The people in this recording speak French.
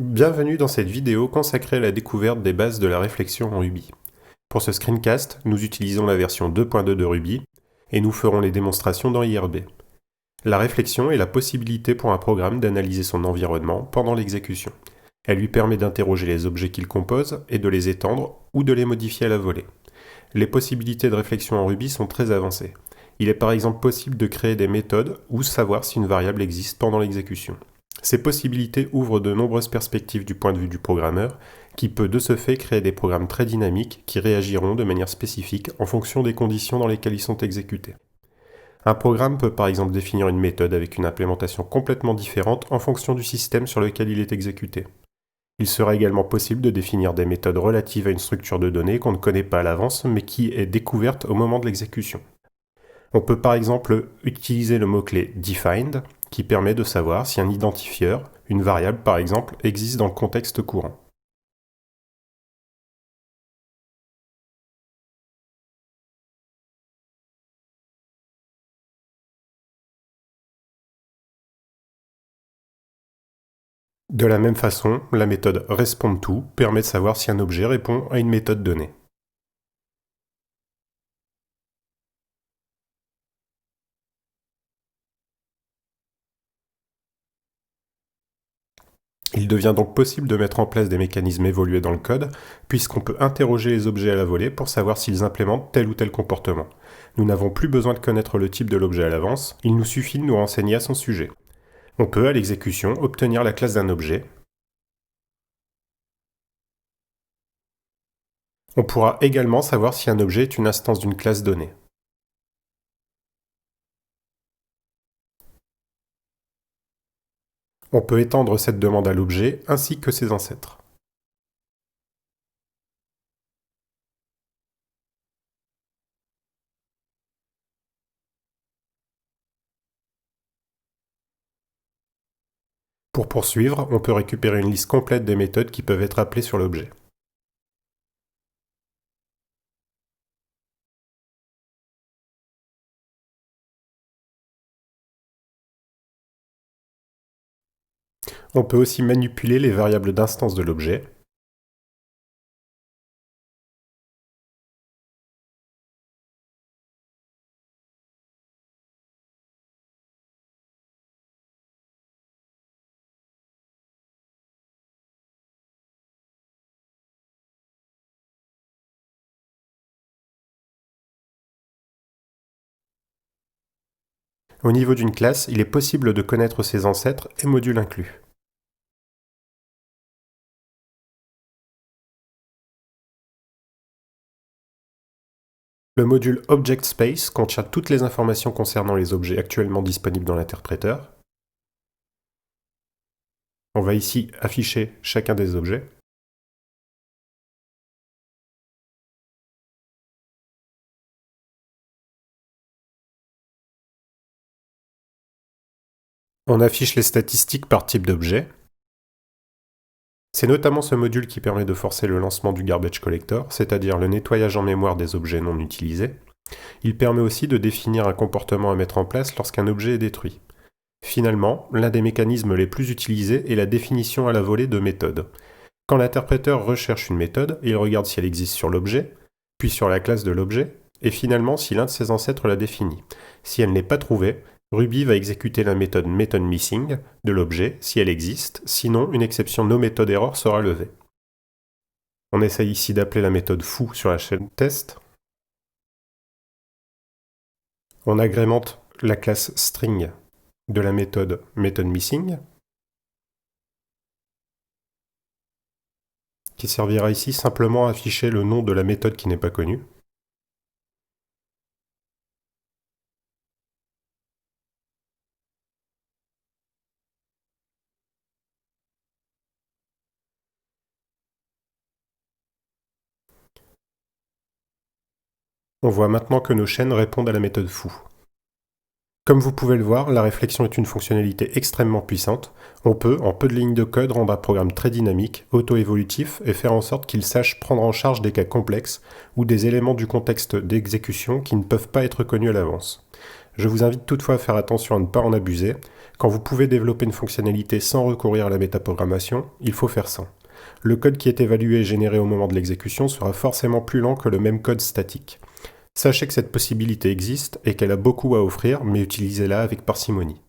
Bienvenue dans cette vidéo consacrée à la découverte des bases de la réflexion en Ruby. Pour ce screencast, nous utilisons la version 2.2 de Ruby et nous ferons les démonstrations dans IRB. La réflexion est la possibilité pour un programme d'analyser son environnement pendant l'exécution. Elle lui permet d'interroger les objets qu'il compose et de les étendre ou de les modifier à la volée. Les possibilités de réflexion en Ruby sont très avancées. Il est par exemple possible de créer des méthodes ou savoir si une variable existe pendant l'exécution. Ces possibilités ouvrent de nombreuses perspectives du point de vue du programmeur, qui peut de ce fait créer des programmes très dynamiques qui réagiront de manière spécifique en fonction des conditions dans lesquelles ils sont exécutés. Un programme peut par exemple définir une méthode avec une implémentation complètement différente en fonction du système sur lequel il est exécuté. Il sera également possible de définir des méthodes relatives à une structure de données qu'on ne connaît pas à l'avance mais qui est découverte au moment de l'exécution. On peut par exemple utiliser le mot-clé defined qui permet de savoir si un identifieur, une variable par exemple, existe dans le contexte courant. De la même façon, la méthode respondTo permet de savoir si un objet répond à une méthode donnée. Il devient donc possible de mettre en place des mécanismes évolués dans le code, puisqu'on peut interroger les objets à la volée pour savoir s'ils implémentent tel ou tel comportement. Nous n'avons plus besoin de connaître le type de l'objet à l'avance, il nous suffit de nous renseigner à son sujet. On peut, à l'exécution, obtenir la classe d'un objet. On pourra également savoir si un objet est une instance d'une classe donnée. On peut étendre cette demande à l'objet ainsi que ses ancêtres. Pour poursuivre, on peut récupérer une liste complète des méthodes qui peuvent être appelées sur l'objet. On peut aussi manipuler les variables d'instance de l'objet. Au niveau d'une classe, il est possible de connaître ses ancêtres et modules inclus. Le module ObjectSpace contient toutes les informations concernant les objets actuellement disponibles dans l'interpréteur. On va ici afficher chacun des objets. On affiche les statistiques par type d'objet. C'est notamment ce module qui permet de forcer le lancement du garbage collector, c'est-à-dire le nettoyage en mémoire des objets non utilisés. Il permet aussi de définir un comportement à mettre en place lorsqu'un objet est détruit. Finalement, l'un des mécanismes les plus utilisés est la définition à la volée de méthodes. Quand l'interpréteur recherche une méthode, il regarde si elle existe sur l'objet, puis sur la classe de l'objet, et finalement si l'un de ses ancêtres l'a définie. Si elle n'est pas trouvée, Ruby va exécuter la méthode methodMissing de l'objet si elle existe, sinon une exception noMethodError sera levée. On essaye ici d'appeler la méthode foo sur la chaîne test. On agrémente la classe string de la méthode methodMissing, qui servira ici simplement à afficher le nom de la méthode qui n'est pas connue. On voit maintenant que nos chaînes répondent à la méthode foo. Comme vous pouvez le voir, la réflexion est une fonctionnalité extrêmement puissante. On peut, en peu de lignes de code, rendre un programme très dynamique, auto-évolutif et faire en sorte qu'il sache prendre en charge des cas complexes ou des éléments du contexte d'exécution qui ne peuvent pas être connus à l'avance. Je vous invite toutefois à faire attention à ne pas en abuser. Quand vous pouvez développer une fonctionnalité sans recourir à la métaprogrammation, il faut faire ça. Le code qui est évalué et généré au moment de l'exécution sera forcément plus lent que le même code statique. Sachez que cette possibilité existe et qu'elle a beaucoup à offrir, mais utilisez-la avec parcimonie.